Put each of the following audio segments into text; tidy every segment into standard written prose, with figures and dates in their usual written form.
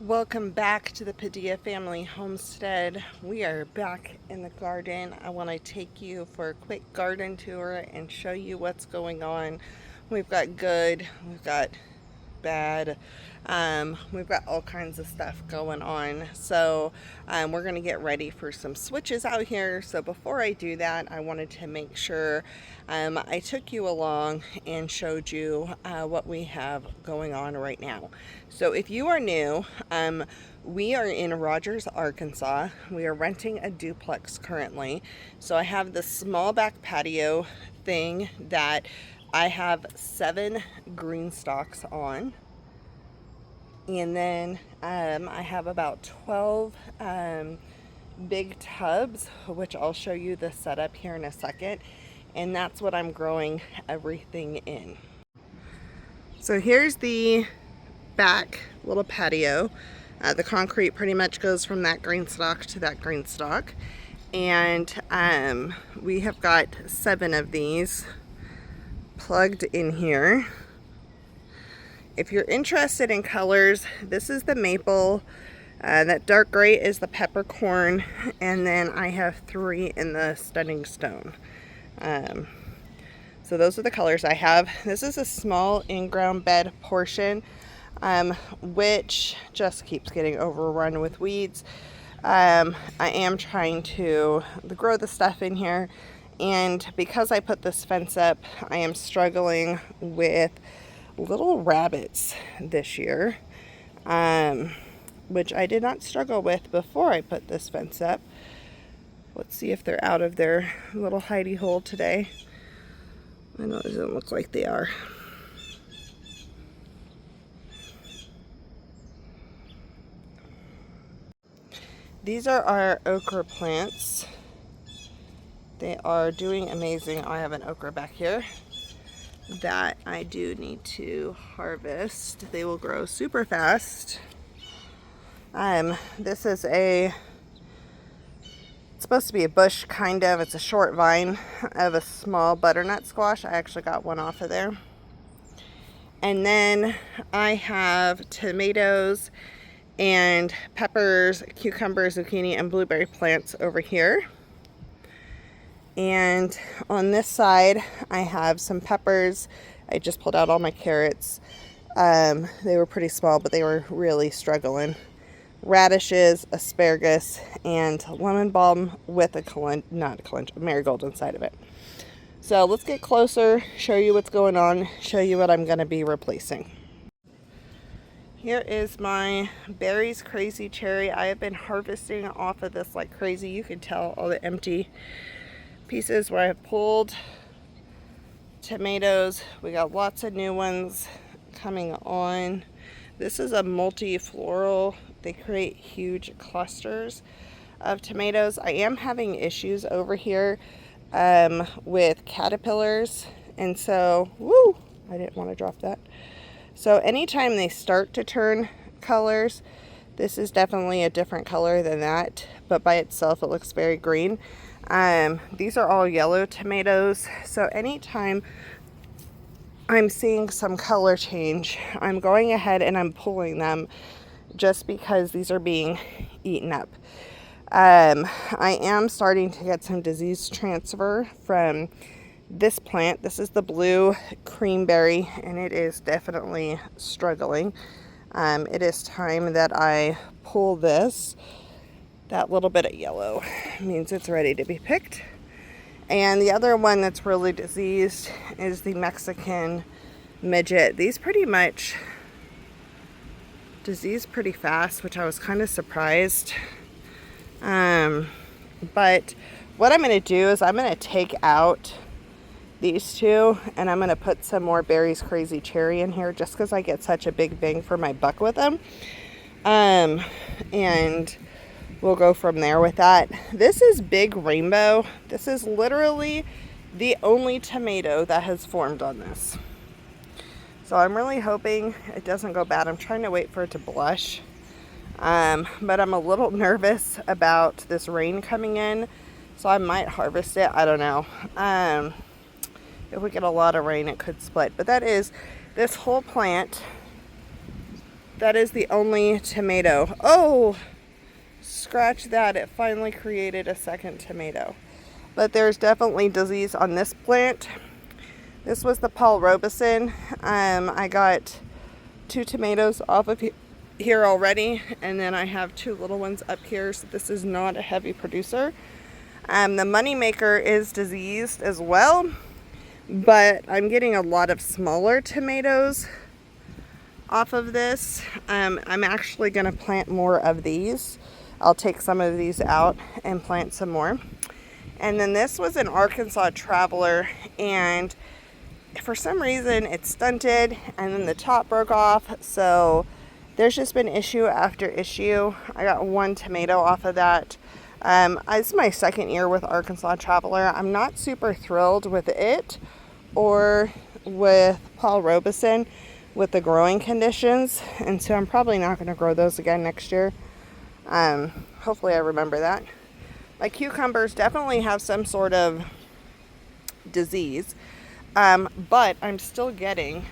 Welcome back to the Padilla Family Homestead. We are back in the garden. I want to take you for a quick garden tour and show you what's going on. We've got good, we've got bad, we've got all kinds of stuff going on. So we're going to get ready for some switches out here. So before I do that, I wanted to make sure I took you along and showed you what we have going on right now. So if you are new, we are in Rogers, Arkansas. We are renting a duplex currently. So I have this small back patio thing that I have 7 GreenStalks on. And then I have about 12 big tubs, which I'll show you the setup here in a second. And that's what I'm growing everything in. So here's the back little patio. The concrete pretty much goes from that GreenStalk to that GreenStalk. And we have got 7 of these plugged in here. If you're interested in colors, this is the maple, that dark gray is the peppercorn, and then I have 3 in the stunning stone. So those are the colors I have. This is a small in-ground bed portion, which just keeps getting overrun with weeds. I am trying to grow the stuff in here, and because I put this fence up, I am struggling with little rabbits this year, which I did not struggle with before I put this fence up. Let's see if they're out of their little hidey hole today. I know it doesn't look like they are. These are our okra plants. They are doing amazing. I have an okra back here that I do need to harvest. They will grow super fast. This is it's supposed to be a bush, kind of. It's a short vine of a small butternut squash. I actually got one off of there. And then I have tomatoes and peppers, cucumbers, zucchini, and blueberry plants over here. And on this side, I have some peppers. I just pulled out all my carrots. They were pretty small, but they were really struggling. Radishes, asparagus, and lemon balm with a marigold inside of it. So let's get closer, show you what's going on, show you what I'm going to be replacing. Here is my berries crazy cherry. I have been harvesting off of this like crazy. You can tell all the empty pieces where I have pulled. Tomatoes, we got lots of new ones coming on. This is a multi-floral. They create huge clusters of tomatoes. I am having issues over here with caterpillars, and so I didn't want to drop that. So anytime they start to turn colors, this is definitely a different color than that, but by itself it looks very green. These are all yellow tomatoes, so anytime I'm seeing some color change, I'm going ahead and I'm pulling them just because these are being eaten up. I am starting to get some disease transfer from this plant. This is the blue creamberry, and it is definitely struggling. It is time that I pull this. That little bit of yellow means it's ready to be picked. And the other one that's really diseased is the Mexican midget. These pretty much diseased pretty fast, which I was kind of surprised. But what I'm going to do is I'm going to take out these 2 and I'm going to put some more berries crazy cherry in here just because I get such a big bang for my buck with them. And we'll go from there with that. This is Big Rainbow. This is literally the only tomato that has formed on this. So I'm really hoping it doesn't go bad. I'm trying to wait for it to blush. But I'm a little nervous about this rain coming in, so I might harvest it. I don't know. If we get a lot of rain, it could split. But that is this whole plant That is the only tomato. Oh, scratch that. It finally created a second tomato. But there's definitely disease on this plant. This was the Paul Robeson. I got 2 tomatoes off of here already, and then I have 2 little ones up here, so this is not a heavy producer. The moneymaker is diseased as well, but I'm getting a lot of smaller tomatoes off of this. I'm actually going to plant more of these. I'll take some of these out and plant some more. And then this was an Arkansas Traveler, and for some reason it's stunted, and then the top broke off, so there's just been issue after issue. I got 1 tomato off of that. It's my second year with Arkansas Traveler. I'm not super thrilled with it or with Paul Robeson with the growing conditions, and so I'm probably not going to grow those again next year. Hopefully I remember that. My cucumbers definitely have some sort of disease, but I'm still getting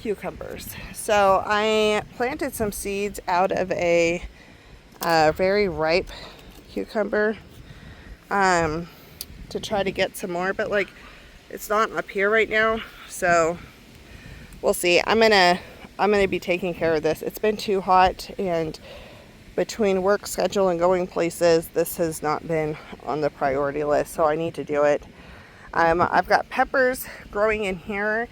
cucumbers. So I planted some seeds out of a very ripe cucumber to try to get some more, but like it's not up here right now, so we'll see. I'm gonna be taking care of this. It's been too hot, and between work schedule and going places, this has not been on the priority list, so I need to do it. I've got peppers growing in here.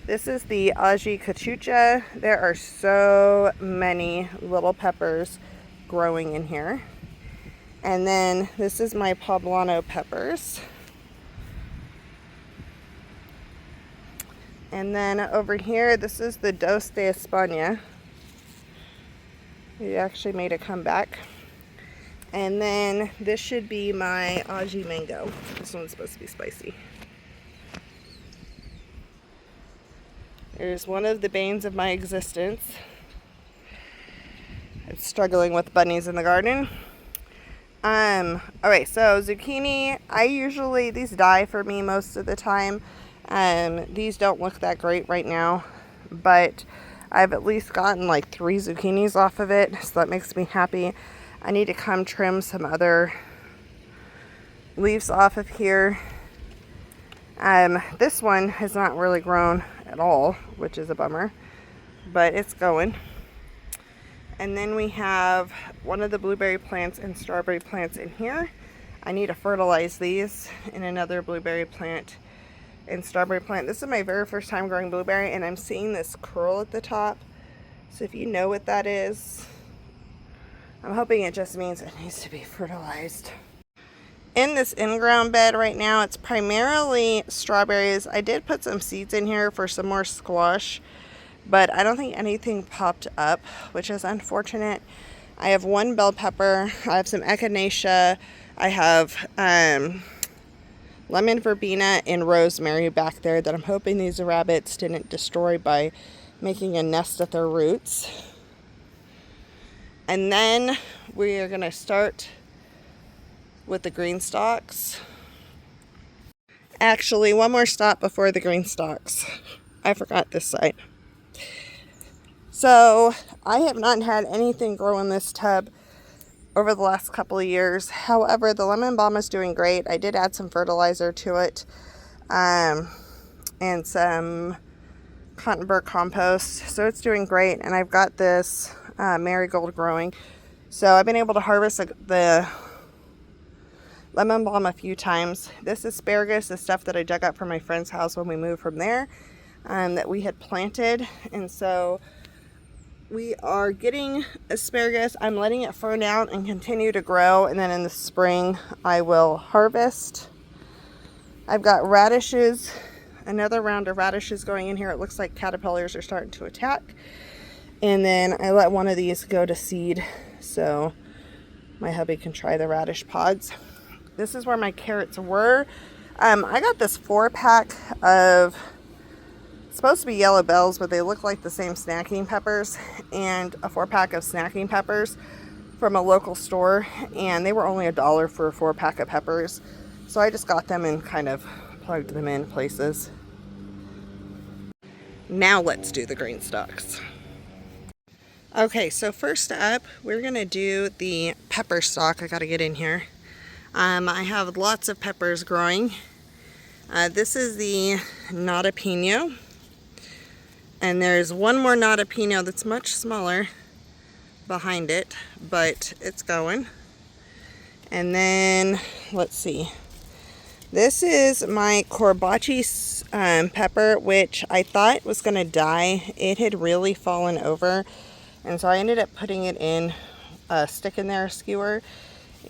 This is the Azure cachucha. There are so many little peppers growing in here. And then this is my poblano peppers. And then over here, this is the Dos de España. We actually made a comeback. And then this should be my Aji mango. This one's supposed to be spicy. There's one of the banes of my existence. I'm struggling with bunnies in the garden. Alright, so zucchini, these die for me most of the time. These don't look that great right now, but I've at least gotten like 3 zucchinis off of it, so that makes me happy. I need to come trim some other leaves off of here. This one has not really grown at all, which is a bummer, but it's going. And then we have one of the blueberry plants and strawberry plants in here. I need to fertilize these, and another blueberry plant and strawberry plant. This is my very first time growing blueberry, and I'm seeing this curl at the top. So if you know what that is, I'm hoping it just means it needs to be fertilized. In this in-ground bed right now, it's primarily strawberries. I did put some seeds in here for some more squash, but I don't think anything popped up, which is unfortunate. I have 1 bell pepper. I have some echinacea. I have lemon verbena and rosemary back there that I'm hoping these rabbits didn't destroy by making a nest at their roots. And then we are going to start with the Greenstalks. Actually, one more stop before the Greenstalks. I forgot this side. So I have not had anything grow in this tub over the last couple of years. However, the lemon balm is doing great. I did add some fertilizer to it, and some cottonburr compost, so it's doing great. And I've got this marigold growing, so I've been able to harvest the lemon balm a few times. This asparagus is stuff that I dug up from my friend's house when we moved from there, that we had planted, and so we are getting asparagus. I'm letting it fern out and continue to grow, and then in the spring I will harvest. I've got radishes, another round of radishes going in here. It looks like caterpillars are starting to attack, and then I let one of these go to seed so my hubby can try the radish pods. This is where my carrots were. I got this 4-pack of, it's supposed to be yellow bells, but they look like the same snacking peppers, and a 4-pack of snacking peppers from a local store, and they were only $1 for a 4-pack of peppers. So I just got them and kind of plugged them in places. Now let's do the Greenstalks. Okay, so first up, we're gonna do the pepper stalk. I gotta get in here. I have lots of peppers growing. This is the Notapino, and there's one more Notapino that's much smaller behind it, but it's going. And then, let's see. This is my Corbaci pepper, which I thought was gonna die. It had really fallen over, and so I ended up putting it in a stick in there skewer,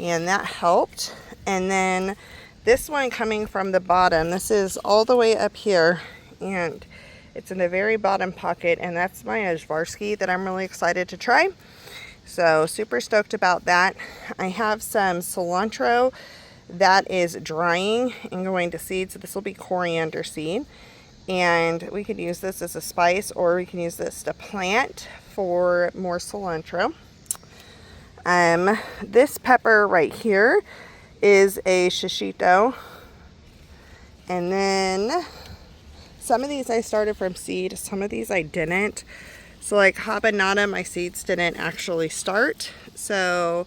and that helped. And then this one coming from the bottom, this is all the way up here, and it's in the very bottom pocket, and that's my Azure that I'm really excited to try. So super stoked about that. I have some cilantro that is drying and going to seed, so this will be coriander seed, and we could use this as a spice, or we can use this to plant for more cilantro. This pepper right here is a shishito, and then some of these I started from seed, some of these I didn't. So like habanada, my seeds didn't actually start. So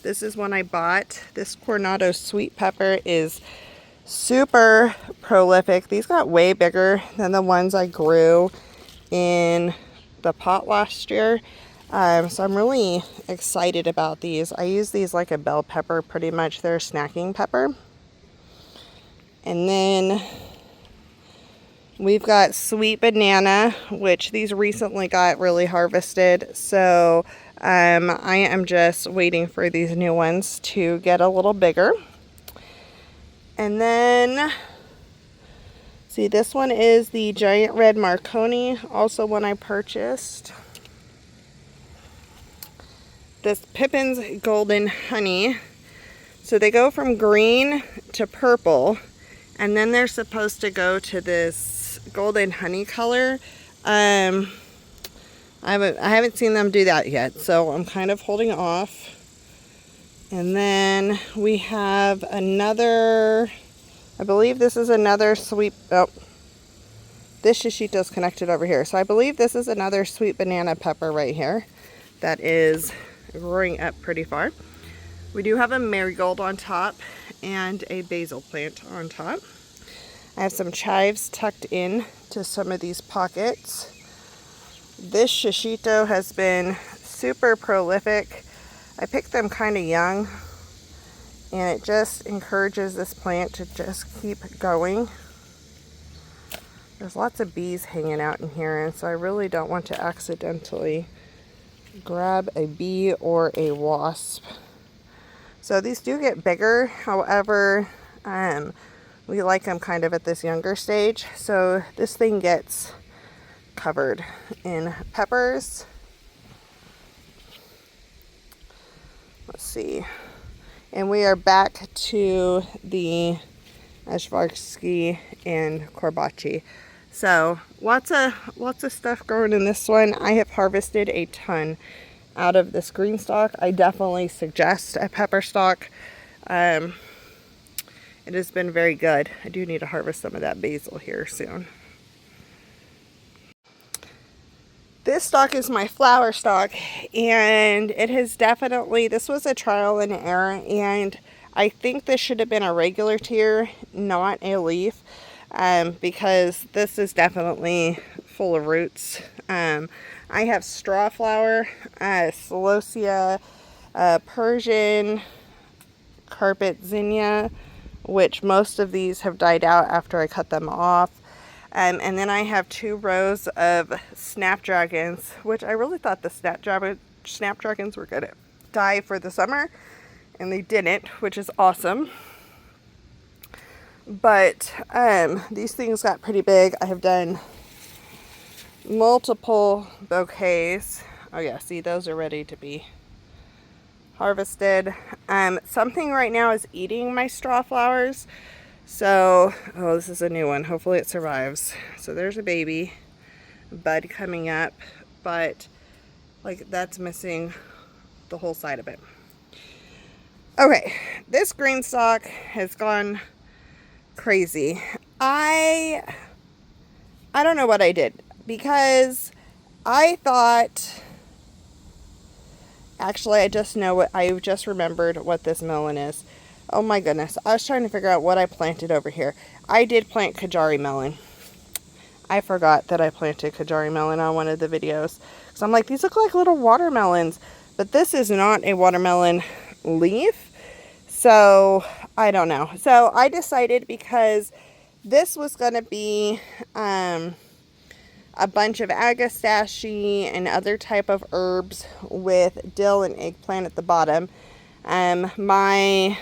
this is one I bought. This Coronado sweet pepper is super prolific. These got way bigger than the ones I grew in the pot last year. So I'm really excited about these. I use these like a bell pepper pretty much. They're a snacking pepper. And then we've got sweet banana, which these recently got really harvested. So I am just waiting for these new ones to get a little bigger. And then, see, this one is the giant red Marconi, also one I purchased. This Pippin's Golden Honey. So they go from green to purple, and then they're supposed to go to this golden honey color. I haven't seen them do that yet, so I'm kind of holding off. And then we have another, I believe this is another sweet, oh, this shishito's connected over here. So I believe this is another sweet banana pepper right here that is growing up pretty far. We do have a marigold on top and a basil plant on top. I have some chives tucked in to some of these pockets. This shishito has been super prolific. I picked them kind of young, and it just encourages this plant to just keep going. There's lots of bees hanging out in here, and so I really don't want to accidentally grab a bee or a wasp. So these do get bigger, however, we like them kind of at this younger stage. So this thing gets covered in peppers. Let's see. And we are back to the Ashvarsky and Corbaci. So lots of stuff growing in this one. I have harvested a ton out of this GreenStalk. I definitely suggest a pepper stalk. It has been very good. I do need to harvest some of that basil here soon. This stalk is my flower stalk, and it has definitely, this was a trial and error, and I think this should have been a regular tier, not a leaf, because this is definitely full of roots. I have straw flower, celosia, Persian, carpet zinnia, which most of these have died out after I cut them off. And then I have 2 rows of snapdragons, which I really thought the snapdragons were going to die for the summer, and they didn't, which is awesome. But these things got pretty big. I have done multiple bouquets. Oh yeah, see, those are ready to be harvested. Something right now is eating my straw flowers. So, oh, this is a new one. Hopefully it survives. So there's a baby bud coming up, but like that's missing the whole side of it. Okay, this GreenStalk has gone crazy. I don't know what I did, because I thought, actually, I just remembered what this melon is. Oh my goodness. I was trying to figure out what I planted over here. I did plant Kajari melon. I forgot that I planted Kajari melon on one of the videos. So I'm like, these look like little watermelons. But this is not a watermelon leaf. So I don't know. So I decided, because this was going to be a bunch of agastache and other type of herbs with dill and eggplant at the bottom. My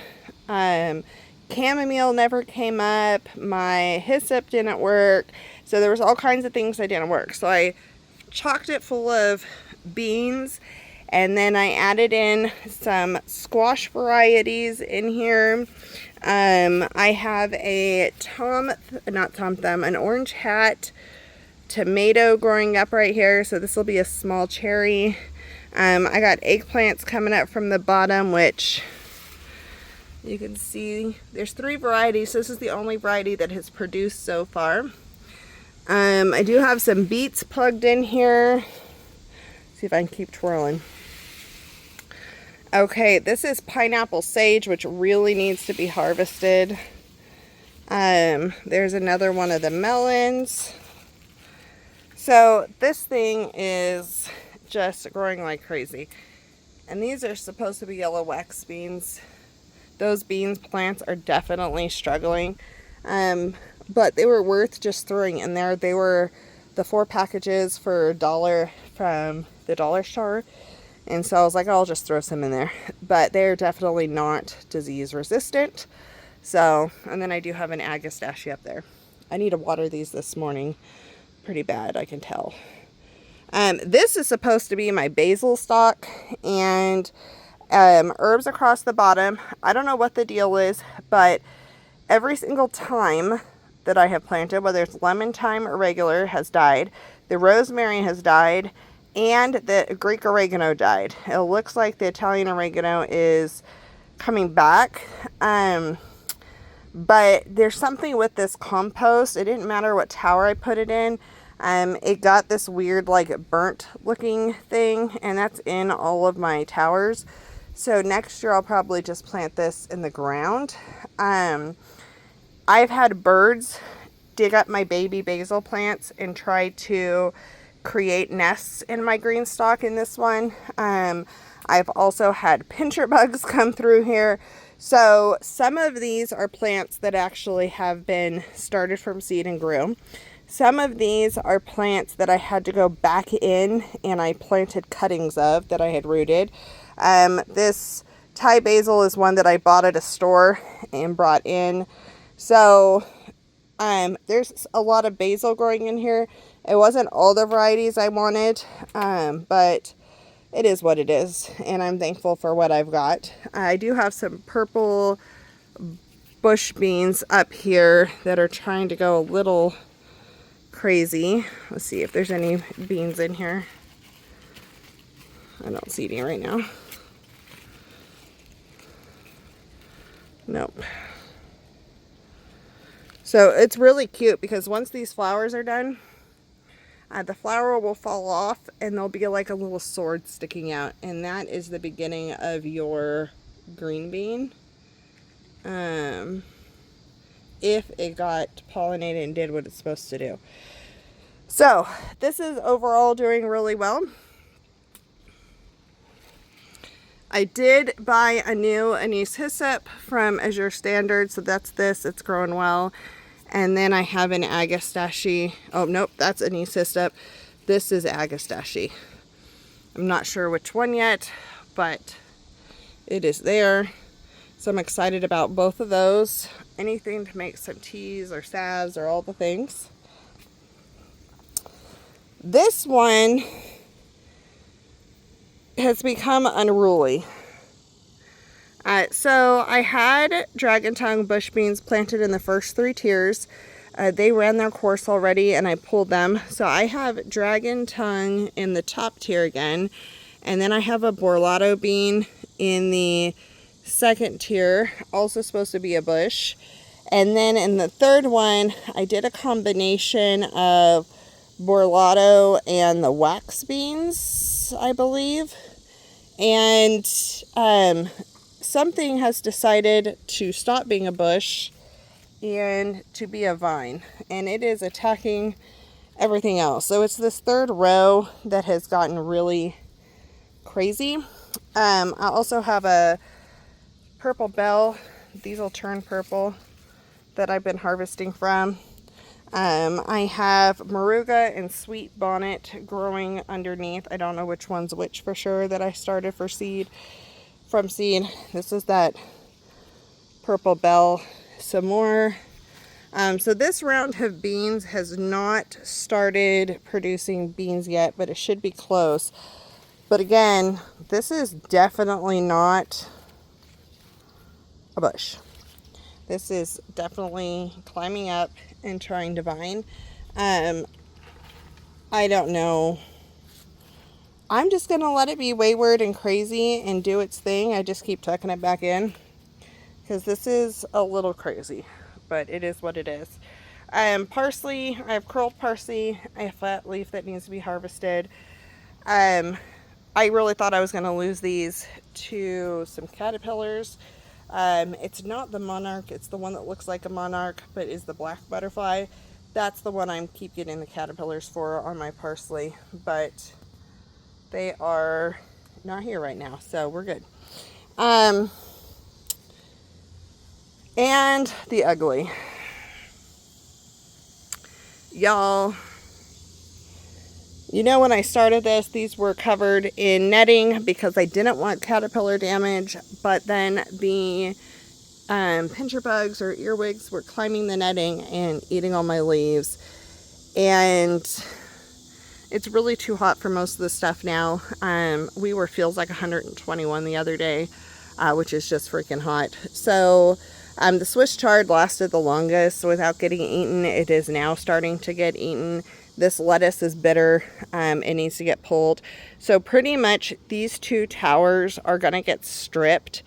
chamomile never came up. My hyssop didn't work. So there was all kinds of things that didn't work. So I chocked it full of beans, and then I added in some squash varieties in here. I have a an orange hat tomato growing up right here, so this will be a small cherry. I got eggplants coming up from the bottom, which you can see there's 3 varieties. So this is the only variety that has produced so far. I do have some beets plugged in here. See if I can keep twirling. Okay, this is pineapple sage, which really needs to be harvested. There's another one of the melons. So this thing is just growing like crazy. And these are supposed to be yellow wax beans. Those beans plants are definitely struggling. But they were worth just throwing in there. They were the 4 packages for $1 from the dollar store. And so I was like, I'll just throw some in there. But they're definitely not disease resistant. So, and then I do have an agastache up there. I need to water these this morning. Pretty bad, I can tell. This is supposed to be my basil stock and herbs across the bottom. I don't know what the deal is, but every single time that I have planted, whether it's lemon thyme or regular, has died. The rosemary has died, and the Greek oregano died. It looks like the Italian oregano is coming back. But there's something with this compost. It didn't matter what tower I put it in. It got this weird, like, burnt looking thing, and that's in all of my towers. So next year I'll probably just plant this in the ground. I've had birds dig up my baby basil plants and try to create nests in my GreenStalk in this one. I've also had pincher bugs come through here. So some of these are plants that actually have been started from seed and grew. Some of these are plants that I had to go back in and I planted cuttings of that I had rooted. This Thai basil is one that I bought at a store and brought in. So there's a lot of basil growing in here. It wasn't all the varieties I wanted, but it is what it is, and I'm thankful for what I've got. I do have some purple bush beans up here that are trying to go a little crazy. Let's see if there's any beans in here. I don't see any right now. Nope. So it's really cute because once these flowers are done, the flower will fall off and there'll be like a little sword sticking out, and that is the beginning of your green bean. If it got pollinated and did what it's supposed to do. So this is overall doing really well. I did buy a new anise hyssop from Azure Standard, so that's this. It's growing well. And then I have an agastache. Oh, nope, that's anise hyssop. This is agastache. I'm not sure which one yet, but it is there. So I'm excited about both of those. Anything to make some teas or salves or all the things. This one has become unruly. So I had dragon tongue bush beans planted in the first 3 tiers. They ran their course already and I pulled them. So I have dragon tongue in the top tier again. And then I have a borlato bean in the 2nd tier, also supposed to be a bush. And then in the 3rd one, I did a combination of Borlato and the wax beans, I believe. And something has decided to stop being a bush and to be a vine. And it is attacking everything else. So it's this third row that has gotten really crazy. I also have a purple bell. These will turn purple that I've been harvesting from. I have Moruga and Sweet Bonnet growing underneath. I don't know which one's which for sure that I started from seed. This is that purple bell some more. So this round of beans has not started producing beans yet, but it should be close. But again, this is definitely not a bush. This is definitely climbing up and trying to vine. I don't know. I'm just going to let it be wayward and crazy and do its thing. I just keep tucking it back in because this is a little crazy, but it is what it is. Parsley, I have curled parsley, I have flat leaf that needs to be harvested. I really thought I was going to lose these to some caterpillars. It's not the monarch, it's the one that looks like a monarch but is the black butterfly. That's the one I keep getting the caterpillars for on my parsley, but they are not here right now, so we're good. And the ugly. Y'all, you know when I started this, these were covered in netting because I didn't want caterpillar damage, but then the pincher bugs or earwigs were climbing the netting and eating all my leaves. And it's really too hot for most of the stuff now. Feels like 121 the other day, which is just freaking hot. So the Swiss chard lasted the longest without getting eaten. It is now starting to get eaten. This lettuce is bitter. It needs to get pulled. So pretty much these two towers are going to get stripped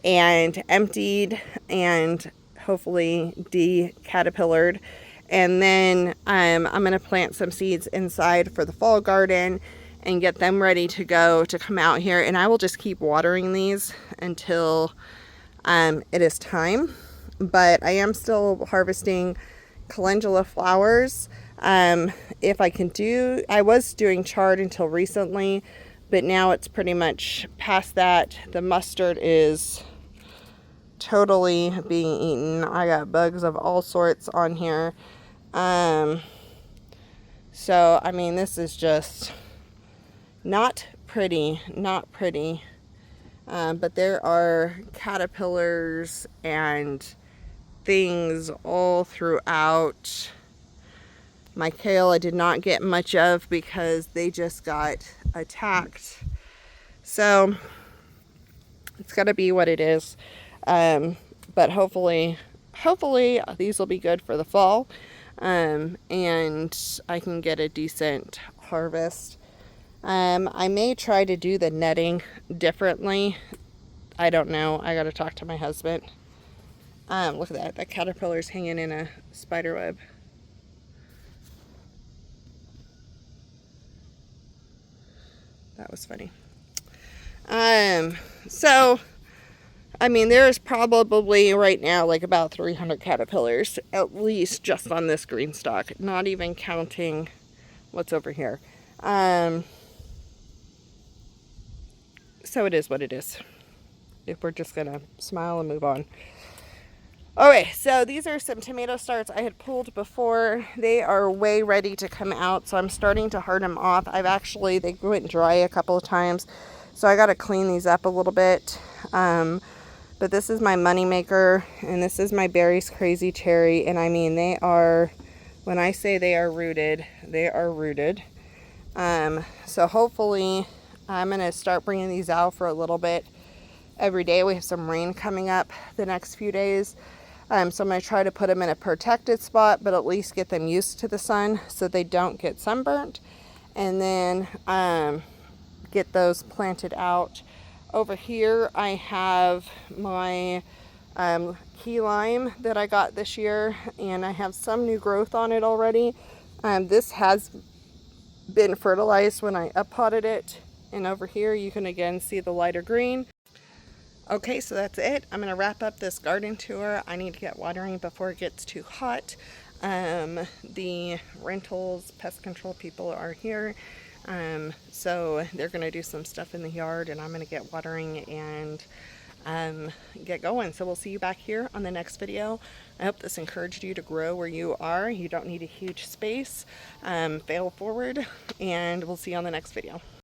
and emptied and hopefully de-caterpillared. And then I'm going to plant some seeds inside for the fall garden and get them ready to go to come out here. And I will just keep watering these until it is time. But I am still harvesting calendula flowers. If I can do, I was doing chard until recently, but now it's pretty much past that. The mustard is totally being eaten. I got bugs of all sorts on here. So I mean, this is just not pretty, but there are caterpillars and things all throughout. My kale I did not get much of because they just got attacked. So it's gotta be what it is. But hopefully these will be good for the fall. And I can get a decent harvest. I may try to do the netting differently. I don't know. I gotta talk to my husband. Look at that. That caterpillar's hanging in a spider web. That was funny. So I mean, there's probably right now like about 300 caterpillars, at least just on this GreenStalk, not even counting what's over here. So it is what it is. If we're just gonna smile and move on. Okay, so these are some tomato starts I had pulled before. They are way ready to come out, so I'm starting to herd them off. They went dry a couple of times, so I gotta clean these up a little bit. But this is my money maker, and this is my Berries Crazy Cherry, and I mean, they are, when I say they are rooted, they are rooted. So hopefully I'm gonna start bringing these out for a little bit every day. We have some rain coming up the next few days. So I'm gonna try to put them in a protected spot, but at least get them used to the sun so they don't get sunburnt. And then get those planted out. Over here I have my key lime that I got this year, and I have some new growth on it already. This has been fertilized when I uppotted it. And over here you can again see the lighter green. Okay, so that's it. I'm going to wrap up this garden tour. I need to get watering before it gets too hot. The rentals, pest control people are here. So they're going to do some stuff in the yard, and I'm going to get watering and get going. So we'll see you back here on the next video. I hope this encouraged you to grow where you are. You don't need a huge space. Fail forward, and we'll see you on the next video.